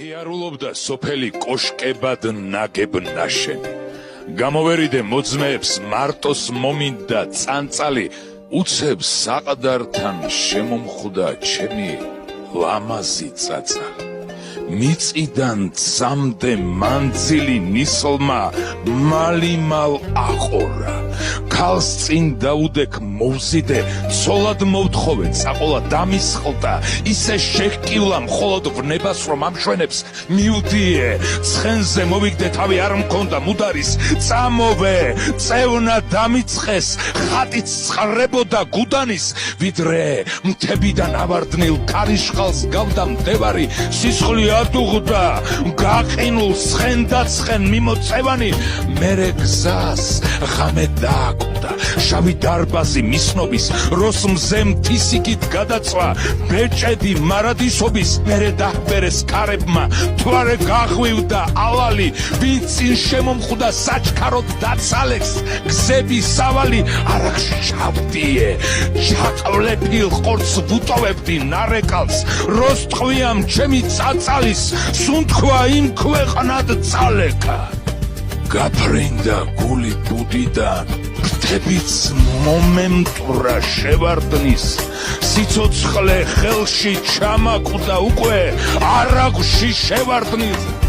აღიარულობდა სოფელი კოშკებად ნაგებ ნაშენი. გამოვერიდე მოძმეებს მარტოს მომინდა წანწალი, უცებ საყდართან შემომხვდა ჩემი ლამაზი წაწალი. მიწიდან წამდე მანძილი ნისლმა მალიმალ აყორა. ქალს წინ დაუდექ მოვზიდე, ცოლად მოვთხოვე, წაყოლა დამისხლდა, ისე შეჰკივლა მხოლოდ ვნებას რომ ამშვენებს მივდიე, ცხენზე მოვიგდე თავი არ მქონდა მუდარის, წამოვე, წევნა დამიწყეს, ხატიც ცხრებოდა გუდანის, ვიდრე მთებიდან ავარდნილ ქარიშხალს გავდა მდევარი, სისხლი ატუღდა, გაყინულ ცხენდაცხენ მიმოწევანი, მერე გზას ღამე დააკვდა, შავი დარბაზი მისნობის, როს მზე მთისიქით გადაწვა, ბეჭედი მარადისობის, მერე დაჰბერეს ქარებმა, თვარე გახვივდა ალალი, ვინც წინ შემომხვდა საჩქაროდ დაცალეს, გზები სავალი არახს ჩავდიე, ჩაყვლეფილ ყორს ვუტოვებდი ნარეკალს, როს ტყვიამ ჩემი წაწალის, სუნთქვა იმ ქვეყნად წალეკა. გაფრინდა გული ბუდიდან, ფრთებიც მომემტვრა შევარდნის, სიცოცხლე ხელში ჩამაკვდა უკვე, არაგვში შევარდნის.